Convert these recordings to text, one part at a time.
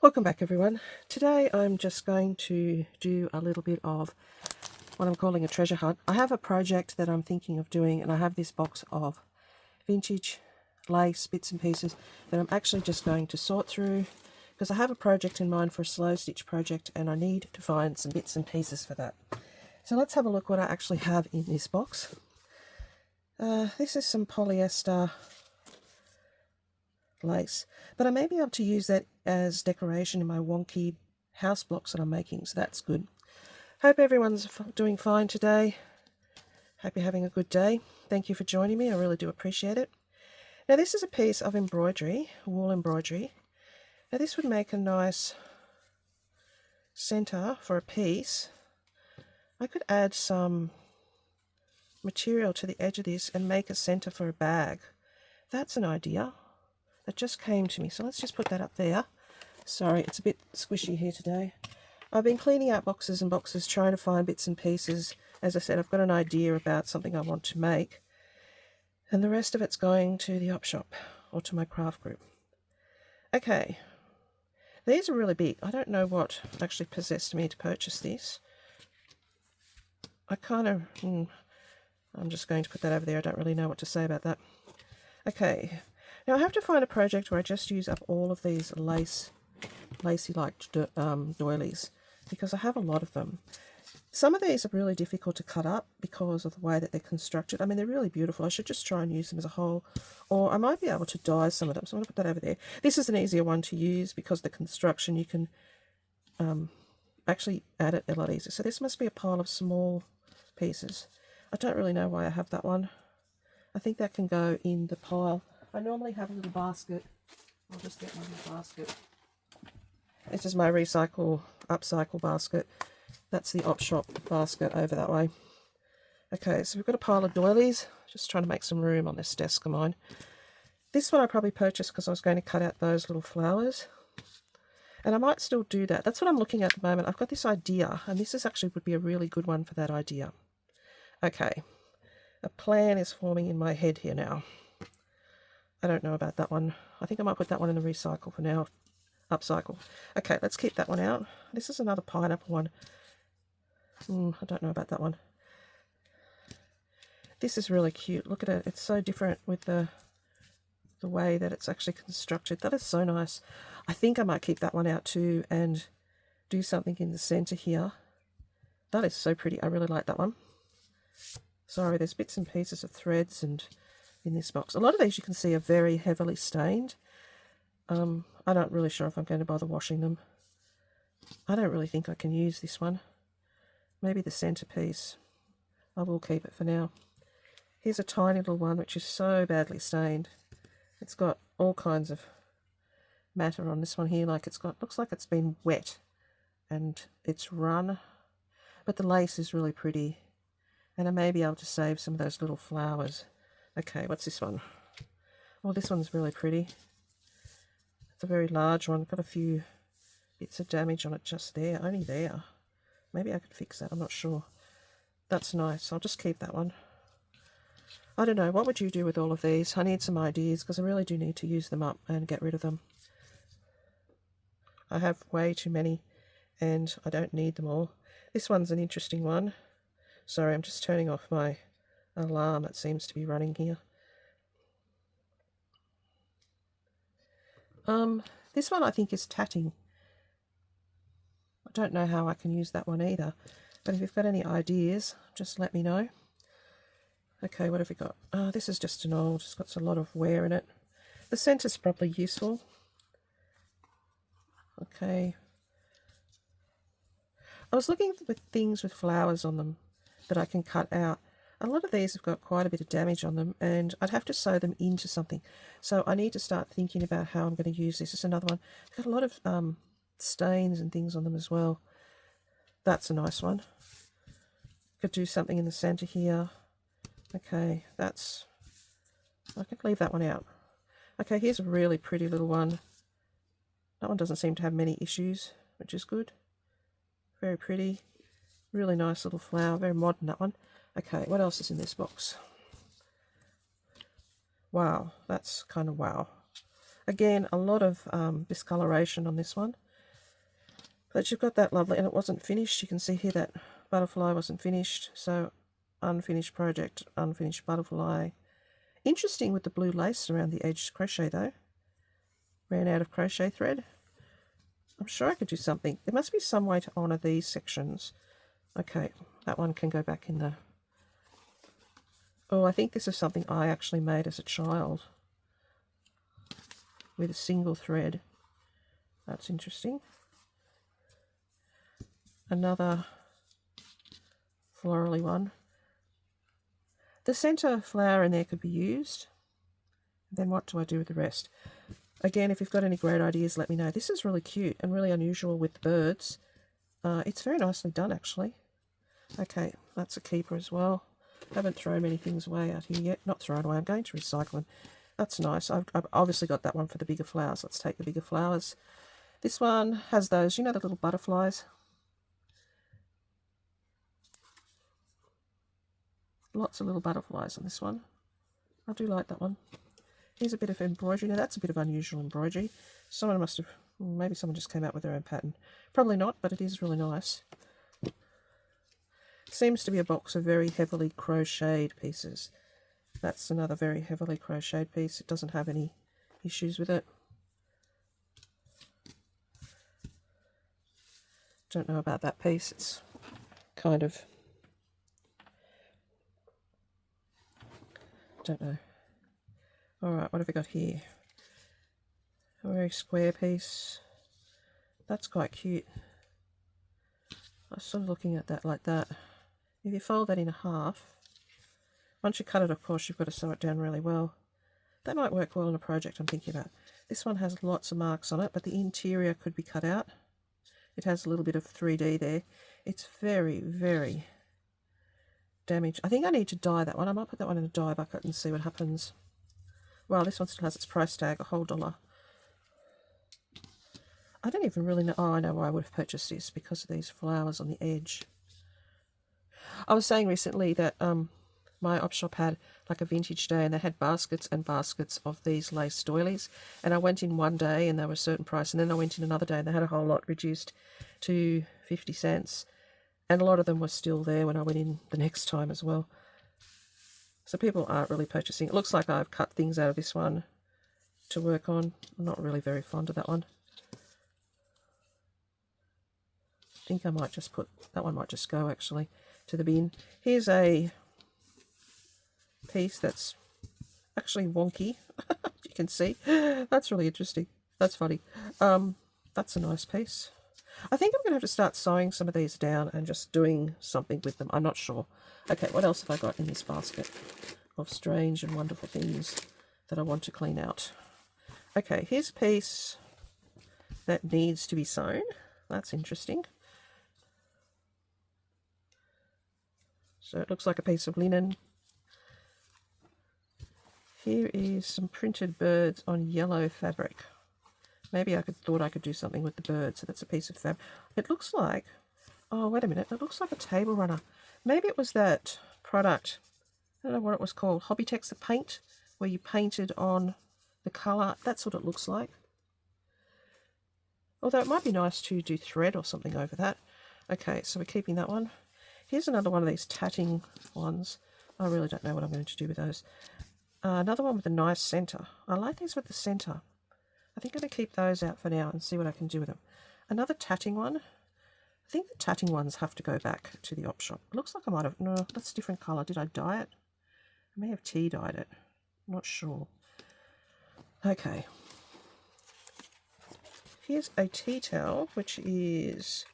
Welcome back everyone. Today I'm just going to do a little bit of what I'm calling a treasure hunt. I have a project that I'm thinking of doing, and I have this box of vintage lace bits and pieces that I'm actually just going to sort through because I have a project in mind for a slow stitch project and I need to find some bits and pieces for that. So let's have a look what I actually have in this box. This is some polyester lace, but I may be able to use that as decoration in my wonky house blocks that I'm making, so that's good. Hope everyone's doing fine today. Hope you're having a good day. Thank you for joining me, I really do appreciate it. Now this is a piece of embroidery, wool embroidery. Now this would make a nice center for a piece. I could add some material to the edge of this and make a center for a bag. That's an idea that just came to me, so let's just put that up there. Sorry, it's a bit squishy here today. I've been cleaning out boxes and boxes trying to find bits and pieces. As I said, I've got an idea about something I want to make, and the rest of it's going to the op shop or to my craft group. Okay, these are really big. I don't know what actually possessed me to purchase this. I'm just going to put that over there. I don't really know what to say about that. Okay, now I have to find a project where I just use up all of these lacy-like doilies, because I have a lot of them. Some of these are really difficult to cut up because of the way that they're constructed. I mean, they're really beautiful. I should just try and use them as a whole, or I might be able to dye some of them. So I'm going to put that over there. This is an easier one to use because the construction, you can actually add it a lot easier. So this must be a pile of small pieces. I don't really know why I have that one. I think that can go in the pile. I normally have a little basket. I'll just get my little basket. This is my upcycle basket. That's the op shop basket over that way. Okay, so we've got a pile of doilies. Just trying to make some room on this desk of mine. This one I probably purchased because I was going to cut out those little flowers. And I might still do that. That's what I'm looking at the moment. I've got this idea, and this would be a really good one for that idea. Okay, a plan is forming in my head here now. I don't know about that one. I think I might put that one in the recycle for now. Upcycle. Okay, let's keep that one out. This is another pineapple one. I don't know about that one. This is really cute. Look at it. It's so different with the way that it's actually constructed. That is so nice. I think I might keep that one out too and do something in the center here. That is so pretty. I really like that one. Sorry, there's bits and pieces of threads and in this box. A lot of these you can see are very heavily stained. I'm not really sure if I'm going to bother washing them. I don't really think I can use this one. Maybe the centerpiece. I will keep it for now. Here's a tiny little one which is so badly stained. It's got all kinds of matter on this one here. Looks like it's been wet and it's run. But the lace is really pretty. And I may be able to save some of those little flowers. Okay, what's this one? Oh, this one's really pretty. It's a very large one. Got a few bits of damage on it just there. Only there. Maybe I could fix that. I'm not sure. That's nice. I'll just keep that one. I don't know. What would you do with all of these? I need some ideas because I really do need to use them up and get rid of them. I have way too many and I don't need them all. This one's an interesting one. Sorry, I'm just turning off my alarm. It seems to be running here. This one I think is tatting. I don't know how I can use that one either, but if you've got any ideas, just let me know. Okay, what have we got? This is just an old, it's got a lot of wear in it. The center's probably useful. Okay. I was looking with things with flowers on them that I can cut out. A lot of these have got quite a bit of damage on them and I'd have to sew them into something. So I need to start thinking about how I'm going to use this. This is another one. It's got a lot of stains and things on them as well. That's a nice one. Could do something in the center here. Okay, I could leave that one out. Okay, here's a really pretty little one. That one doesn't seem to have many issues, which is good. Very pretty. Really nice little flower. Very modern, that one. Okay, what else is in this box? Wow, that's kind of wow. Again, a lot of discoloration on this one. But you've got that lovely, and it wasn't finished. You can see here that butterfly wasn't finished. So unfinished project, unfinished butterfly. Interesting with the blue lace around the edge crochet though. Ran out of crochet thread. I'm sure I could do something. There must be some way to honour these sections. Okay, that one can go back in the... Oh, I think this is something I actually made as a child with a single thread. That's interesting. Another florally one. The centre flower in there could be used. Then what do I do with the rest? Again, if you've got any great ideas, let me know. This is really cute and really unusual with the birds. It's very nicely done, actually. Okay, that's a keeper as well. Haven't thrown many things away out here yet. Not thrown away, I'm going to recycle them. That's nice. I've obviously got that one for the bigger flowers. Let's take the bigger flowers. This one has those, you know, the little butterflies. Lots of little butterflies on this one. I do like that one. Here's a bit of embroidery. Now that's a bit of unusual embroidery. Someone must have, maybe someone just came out with their own pattern. Probably not, but it is really nice. Seems to be a box of very heavily crocheted pieces. That's another very heavily crocheted piece. It doesn't have any issues with it. Don't know about that piece. It's kind of... don't know. Alright, what have we got here? A very square piece. That's quite cute. I was sort of looking at that like that. If you fold that in half, once you cut it, of course, you've got to sew it down really well. That might work well in a project I'm thinking about. This one has lots of marks on it, but the interior could be cut out. It has a little bit of 3D there. It's very, very damaged. I think I need to dye that one. I might put that one in a dye bucket and see what happens. Well, this one still has its price tag, a whole $1. I don't even really know. Oh, I know why I would have purchased this, because of these flowers on the edge. I was saying recently that my op shop had like a vintage day, and they had baskets and baskets of these lace doilies. And I went in one day and they were a certain price, and then I went in another day and they had a whole lot reduced to 50 cents. And a lot of them were still there when I went in the next time as well. So people aren't really purchasing. It looks like I've cut things out of this one to work on. I'm not really very fond of that one. I think I might just put, that one might just go actually to the bin. Here's a piece that's actually wonky. You can see. That's really interesting. That's funny. That's a nice piece. I think I'm going to have to start sewing some of these down and just doing something with them. I'm not sure. Okay, what else have I got in this basket of strange and wonderful things that I want to clean out? Okay, here's a piece that needs to be sewn. That's interesting. So it looks like a piece of linen. Here is some printed birds on yellow fabric. Maybe I thought I could do something with the birds. So that's a piece of fabric. It looks like, oh, wait a minute. It looks like a table runner. Maybe it was that product. I don't know what it was called. Hobbyex, the paint, where you painted on the colour. That's what it looks like. Although it might be nice to do thread or something over that. Okay, so we're keeping that one. Here's another one of these tatting ones. I really don't know what I'm going to do with those. Another one with a nice centre. I like these with the centre. I think I'm going to keep those out for now and see what I can do with them. Another tatting one. I think the tatting ones have to go back to the op shop. It looks like I might have... No, that's a different colour. Did I dye it? I may have tea dyed it. I'm not sure. Okay. Here's a tea towel, which is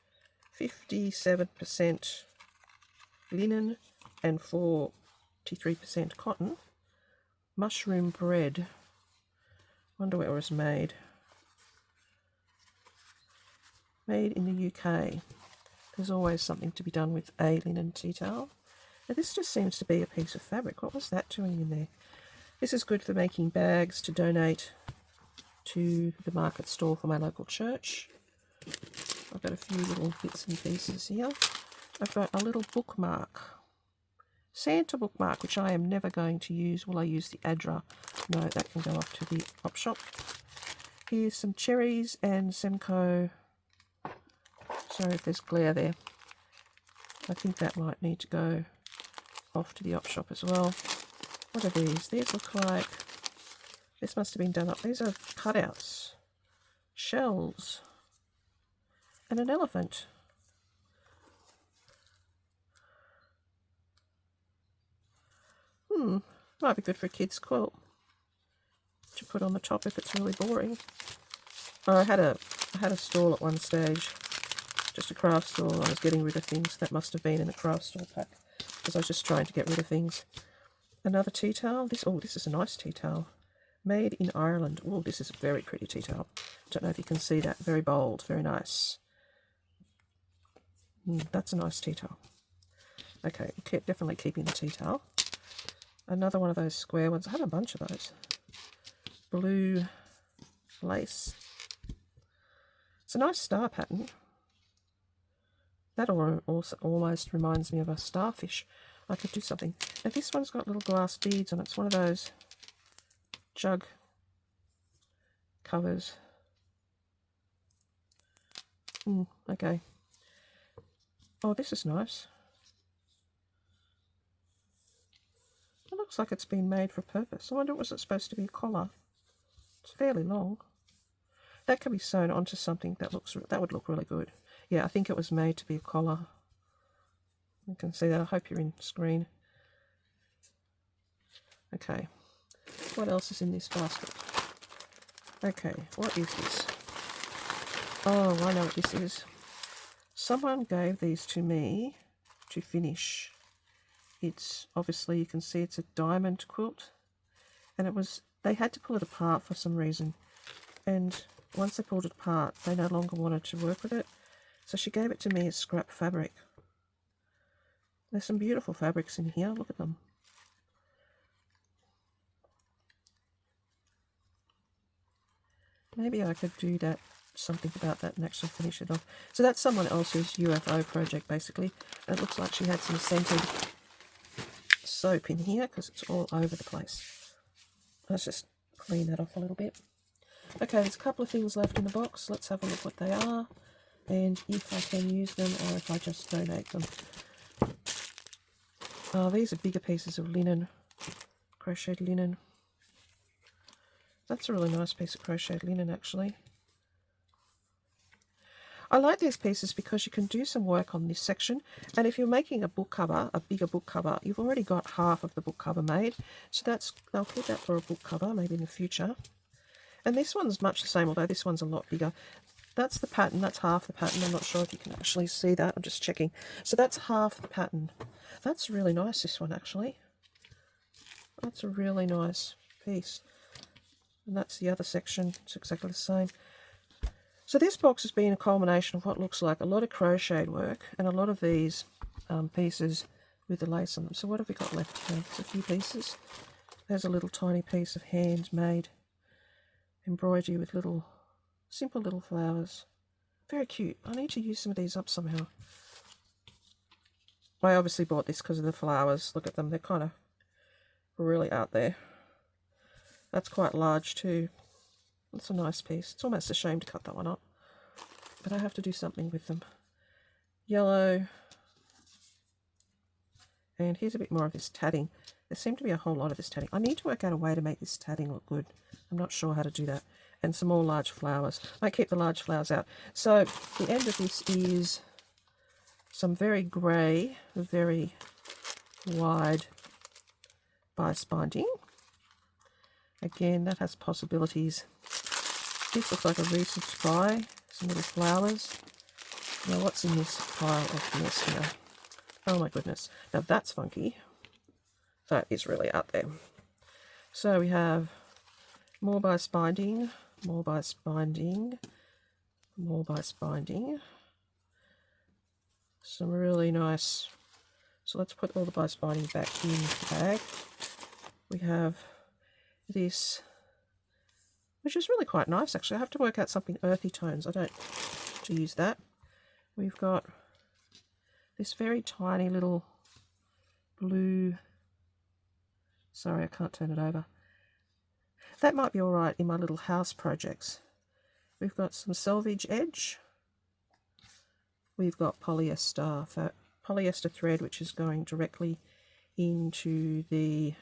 57% linen and 43% cotton. Mushroom bread. Wonder where it was made. Made in the UK. There's always something to be done with a linen tea towel. Now this just seems to be a piece of fabric. What was that doing in there? This is good for making bags to donate to the market stall for my local church. I've got a few little bits and pieces here. I've got a little bookmark. Santa bookmark, which I am never going to use. Will I use the Adra? No, that can go off to the op shop. Here's some cherries and Semco Sorry if there's glare there. I think that might need to go off to the op shop as well. What are these? These look like, this must have been done up. These are cutouts, shells, and an elephant. Might be good for a kid's quilt to put on the top if it's really boring. I had a stall at one stage, just a craft stall. I was getting rid of things that must have been in the craft stall pack because I was just trying to get rid of things. Another tea towel. This is a nice tea towel, made in Ireland. Oh, this is a very pretty tea towel. Don't know if you can see that. Very bold, very nice. That's a nice tea towel. Okay, definitely keeping the tea towel. Another one of those square ones. I have a bunch of those. Blue lace. It's a nice star pattern. That also almost reminds me of a starfish. I could do something. Now this one's got little glass beads on it. It's one of those jug covers. Okay. Oh, this is nice. It looks like it's been made for purpose. I wonder, was it supposed to be a collar? It's fairly long. That could be sewn onto something that would look really good. Yeah, I think it was made to be a collar. You can see that. I hope you're in screen. Okay. What else is in this basket? Okay, what is this? Oh, I know what this is. Someone gave these to me to finish. It's obviously, you can see it's a diamond quilt, and they had to pull it apart for some reason, and once they pulled it apart they no longer wanted to work with it, so she gave it to me as scrap fabric. There's some beautiful fabrics in here, look at them. Maybe I could do something about that and actually finish it off. So that's someone else's UFO project basically. It looks like she had some scented soap in here because it's all over the place. Let's just clean that off a little bit. Okay, there's a couple of things left in the box. Let's have a look what they are and if I can use them or if I just donate them. These are bigger pieces of linen, crocheted linen. That's a really nice piece of crocheted linen actually. I like these pieces because you can do some work on this section, and if you're making a book cover, a bigger book cover, you've already got half of the book cover made, so I'll keep that for a book cover maybe in the future. And this one's much the same, although this one's a lot bigger. That's the pattern, that's half the pattern. I'm not sure if you can actually see that, I'm just checking. So that's half the pattern. That's really nice, this one actually. That's a really nice piece. And that's the other section, it's exactly the same. So this box has been a culmination of what looks like a lot of crocheted work and a lot of these pieces with the lace on them. So what have we got left here? There's a few pieces. There's a little tiny piece of handmade embroidery with simple little flowers. Very cute. I need to use some of these up somehow. I obviously bought this because of the flowers. Look at them. They're kind of really out there. That's quite large too. That's a nice piece. It's almost a shame to cut that one up, but I have to do something with them. Yellow. And here's a bit more of this tatting. There seemed to be a whole lot of this tatting. I need to work out a way to make this tatting look good. I'm not sure how to do that. And some more large flowers. I keep the large flowers out. So the end of this is some very grey, very wide bias binding. Again, that has possibilities. This looks like a recent buy. Some little flowers. Now what's in this pile of mess here? Oh my goodness. Now that's funky. That is really out there. So we have more bias binding, more bias binding, more bias binding. Some really nice. So let's put all the bias binding back in the bag. We have this, which is really quite nice actually. I have to work out something earthy tones. I don't to use that. We've got this very tiny little blue, sorry I can't turn it over. That might be alright in my little house projects. We've got some selvage edge. we've got polyester thread, which is going directly into the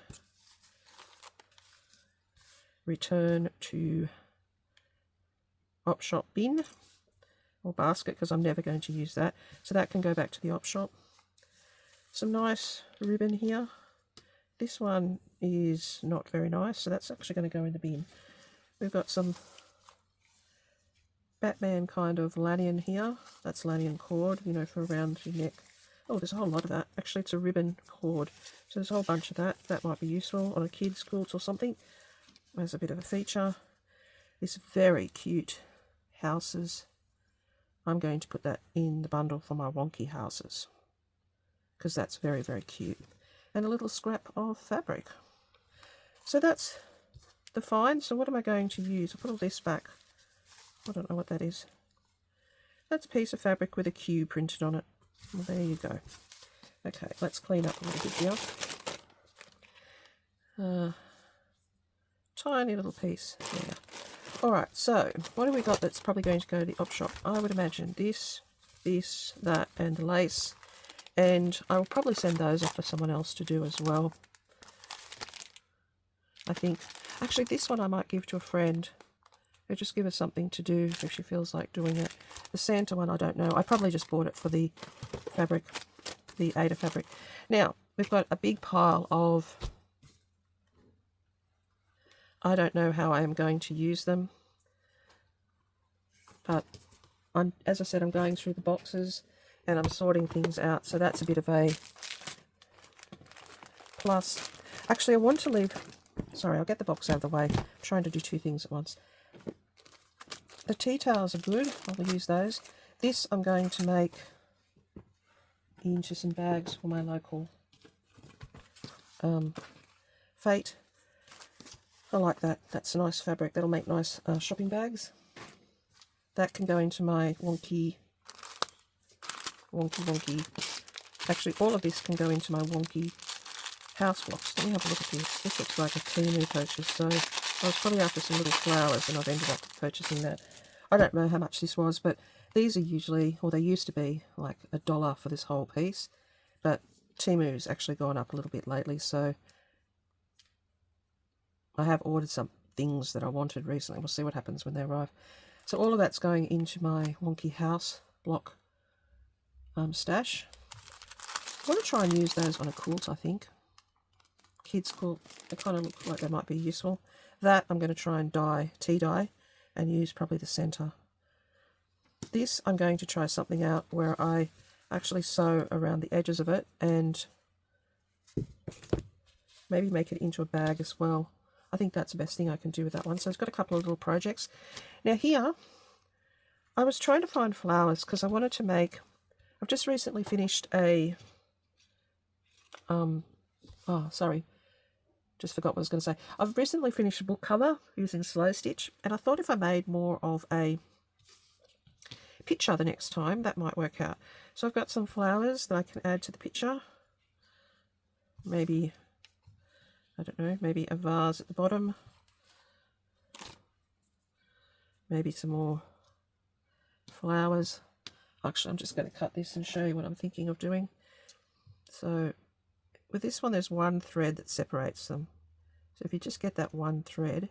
return to op shop bin or basket, because I'm never going to use that, so that can go back to the op shop. Some nice ribbon here. This one is not very nice, so that's actually going to go in the bin. We've got some Batman kind of lanyard here. That's lanyard cord, you know, for around your neck. Oh, there's a whole lot of that. Actually, it's a ribbon cord, so there's a whole bunch of that. That might be useful on a kid's quilt or something. There's a bit of a feature. This very cute houses. I'm going to put that in the bundle for my wonky houses, because that's very, very cute. And a little scrap of fabric. So that's the find. So what am I going to use? I'll put all this back. I don't know what that is. That's a piece of fabric with a Q printed on it. Well, there you go. Okay, let's clean up a little bit here. Tiny little piece there. Alright, so what have we got that's probably going to go to the op shop? I would imagine this, that, and the lace. And I will probably send those off for someone else to do as well. I think, actually this one I might give to a friend. Or just give her something to do if she feels like doing it. The Santa one, I don't know. I probably just bought it for the fabric, the Ada fabric. Now, we've got a big pile of, I don't know how I am going to use them. But, as I said, I'm going through the boxes and I'm sorting things out. So that's a bit of a plus. Actually, I want to leave, sorry, I'll get the box out of the way. I'm trying to do two things at once. The tea towels are good. I'll use those. This I'm going to make into some bags for my local Fate. I like that. That's a nice fabric. That'll make nice shopping bags. That can go into my wonky. Actually, all of this can go into my wonky house blocks. Let me have a look at this. This looks like a Temu purchase. So I was probably after some little flowers and I've ended up purchasing that. I don't know how much this was, but these are usually, or they used to be, like $1 for this whole piece. But Temu's actually gone up a little bit lately, so I have ordered some things that I wanted recently. We'll see what happens when they arrive. So all of that's going into my wonky house block stash. I want to try and use those on a quilt, I think. Kids quilt, they kind of look like they might be useful. That I'm going to try and tea dye, and use probably the center. This I'm going to try something out where I actually sew around the edges of it and maybe make it into a bag as well. I think that's the best thing I can do with that one. So it's got a couple of little projects. Now here, I was trying to find flowers because I wanted to make, I've just recently finished a, just forgot what I was going to say. I've recently finished a book cover using slow stitch, and I thought if I made more of a picture the next time, that might work out. So I've got some flowers that I can add to the picture. Maybe, I don't know, maybe a vase at the bottom. Maybe some more flowers. Actually, I'm just going to cut this and show you what I'm thinking of doing. So with this one, there's one thread that separates them. So if you just get that one thread,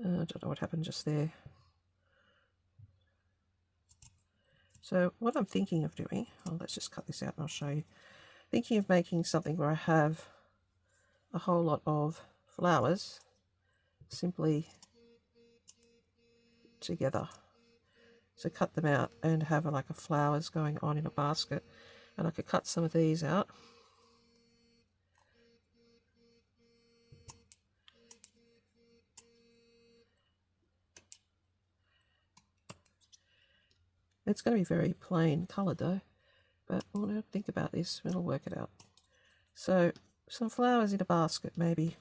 I don't know what happened just there. So what I'm thinking of doing, let's just cut this out and I'll show you. Thinking of making something where I have a whole lot of flowers simply together. So cut them out and have like a flowers going on in a basket. And I could cut some of these out. It's going to be very plain coloured though, but we'll have to think about this and we'll work it out. So some flowers in a basket maybe.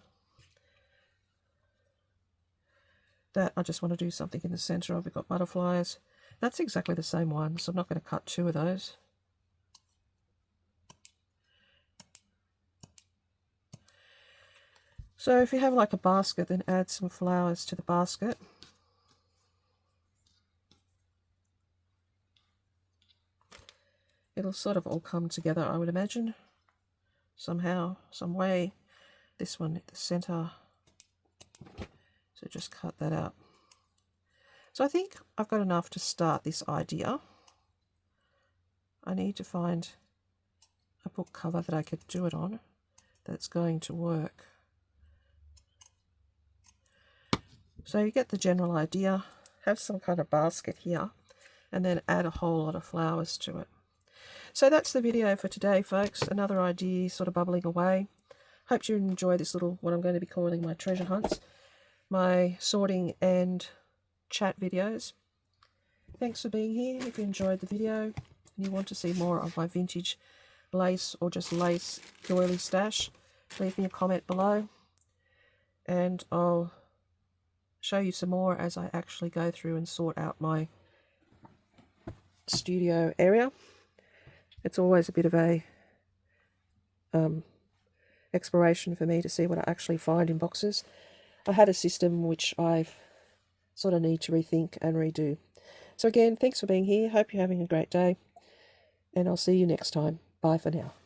That I just want to do something in the centre of. We've got butterflies. That's exactly the same one, so I'm not going to cut two of those. So if you have like a basket, then add some flowers to the basket. it'll sort of all come together, I would imagine, somehow, some way. This one at the center, so just cut that out. So I think I've got enough to start this idea. I need to find a book cover that I could do it on that's going to work. So you get the general idea. Have some kind of basket here and then add a whole lot of flowers to it. So that's the video for today, folks. Another idea sort of bubbling away. Hope you enjoy this little, what I'm going to be calling my treasure hunts, my sorting and chat videos. Thanks for being here. If you enjoyed the video and you want to see more of my vintage lace or just lace doily stash, leave me a comment below and I'll show you some more as I actually go through and sort out my studio area. It's always a bit of a exploration for me to see what I actually find in boxes. I had a system which I sort of need to rethink and redo. So again, thanks for being here. Hope you're having a great day and I'll see you next time. Bye for now.